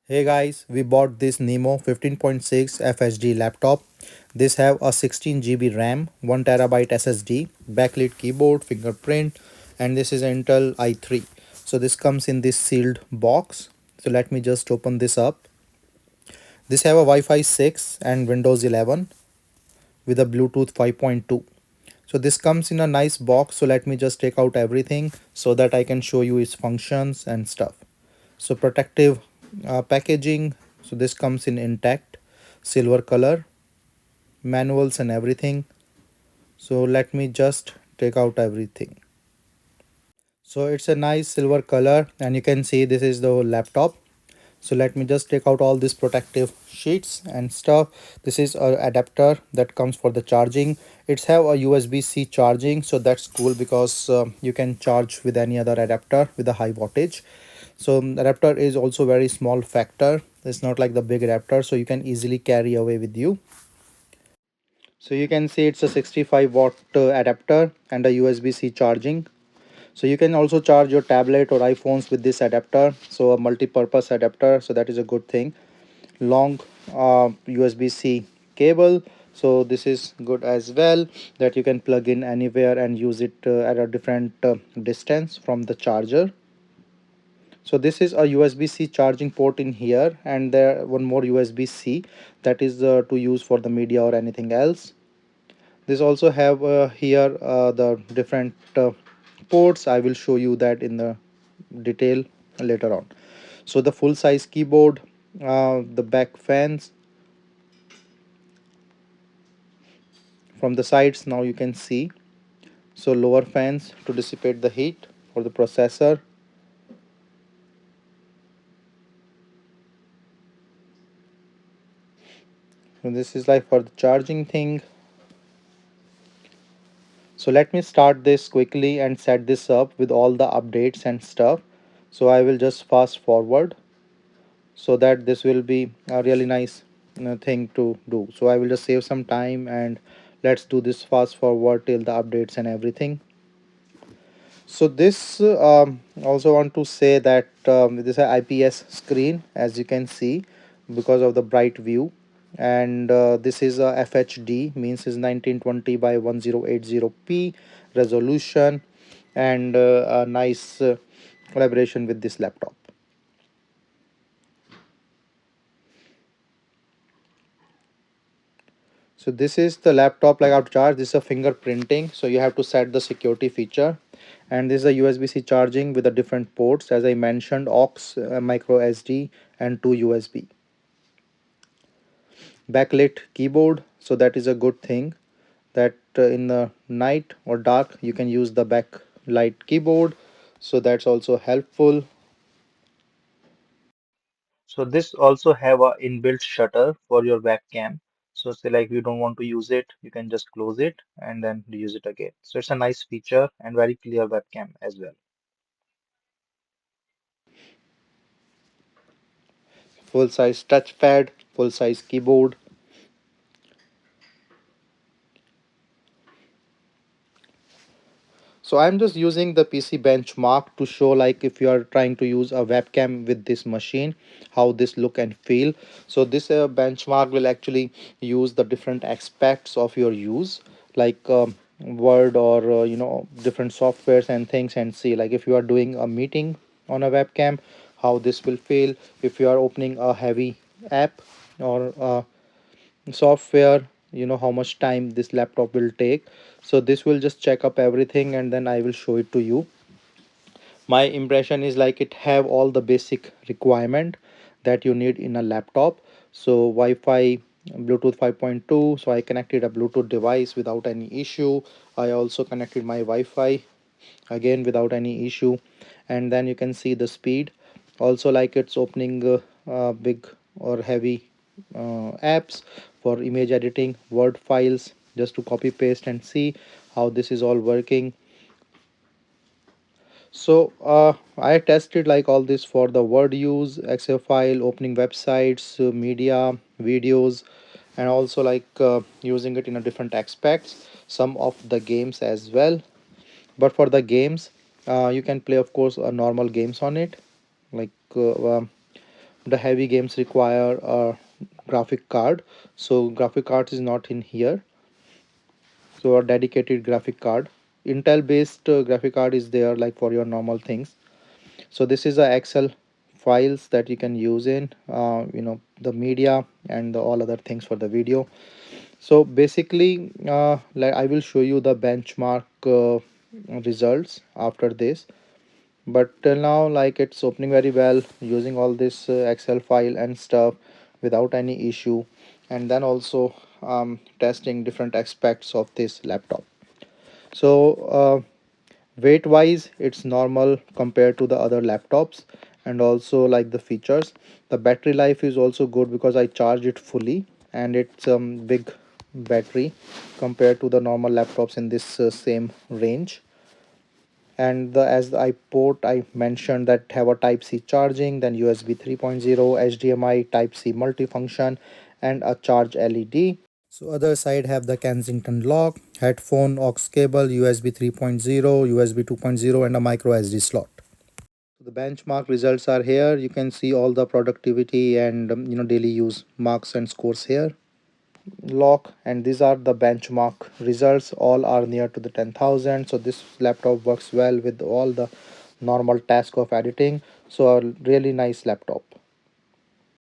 Hey guys, we bought this NIMO 15.6 FHD laptop. This have a 16 GB RAM, 1 TB SSD, backlit keyboard, fingerprint, and this is Intel i3. So this comes in this sealed box. So let me just open this up. This have a Wi-Fi 6 and Windows 11 with a Bluetooth 5.2. So this comes in a nice box. So let me just take out everything so that I can show you its functions and stuff. So protective packaging. So this comes in intact silver color, manuals and everything. So let me just take out everything. So it's a nice silver color and you can see this is the laptop. So let me just take out all these protective sheets and stuff. This is a adapter that comes for the charging. It's have a USB-C charging, so that's cool because you can charge with any other adapter with a high voltage. So adapter is also very small factor. It's not like the big adapter, so you can easily carry away with you. So you can see it's a 65 watt adapter and a USB-C charging. So you can also charge your tablet or iPhones with this adapter. So a multi-purpose adapter, so that is a good thing. Long USB-C cable, so this is good as well, that you can plug in anywhere and use it at a different distance from the charger. So this is a USB-C charging port in here, and there one more USB-C that is to use for the media or anything else. This also have here the different ports. I will show you that in the detail later on. So the full size keyboard, the back fans from the sides, now you can see. So lower fans to dissipate the heat for the processor. So this is like for the charging thing. So let me start this quickly and set this up with all the updates and stuff. So I will just fast forward so that this will be a really nice thing to do. So I will just save some time and let's do this fast forward till the updates and everything. So this also want to say that this is a IPS screen, as you can see, because of the bright view, and this is a FHD, means is 1920 by 1080p resolution, and a nice collaboration with this laptop. So this is the laptop like out charge. This is a fingerprinting, so you have to set the security feature. And this is a USB-C charging with the different ports, as I mentioned, aux, micro SD, and two USB. Backlit keyboard, so that is a good thing, that in the night or dark you can use the backlight keyboard, so that's also helpful. So this also have a inbuilt shutter for your webcam. So say like you don't want to use it, you can just close it and then use it again. So it's a nice feature and very clear webcam as well. Full size touchpad, full size keyboard. So I'm just using the PC benchmark to show like if you are trying to use a webcam with this machine, how this look and feel. So this benchmark will actually use the different aspects of your use, like Word or different softwares and things, and see like if you are doing a meeting on a webcam, how this will feel. If you are opening a heavy app or software, how much time this laptop will take. So this will just check up everything and then I will show it to you. My impression is like it have all the basic requirement that you need in a laptop. So Wi-Fi, Bluetooth 5.2, so I connected a Bluetooth device without any issue. I also connected my Wi-Fi again without any issue, and then you can see the speed also, like it's opening big or heavy apps for image editing, word files, just to copy paste and see how this is all working. So I tested like all this for the word use, excel file, opening websites, media, videos, and also like using it in a different aspects, some of the games as well. But for the games, you can play of course normal games on it, like the heavy games require a graphic card, so graphic card is not in here. So a dedicated graphic card, Intel based graphic card is there like for your normal things. So this is a Excel files that you can use in the media and all other things for the video. So basically like I will show you the benchmark results after this, but till now like it's opening very well using all this Excel file and stuff without any issue. And then also testing different aspects of this laptop. So weight wise it's normal compared to the other laptops, and also like the features, the battery life is also good because I charged it fully, and it's big battery compared to the normal laptops in this same range. And as the I port I mentioned that have a type C charging, then USB 3.0, HDMI type C multifunction, and a charge LED. So other side have the Kensington lock, headphone, aux cable, USB 3.0, USB 2.0, and a micro SD slot. So the benchmark results are here. You can see all the productivity and daily use marks and scores here. Lock, and these are the benchmark results. All are near to the 10,000. So this laptop works well with all the normal task of editing. So a really nice laptop.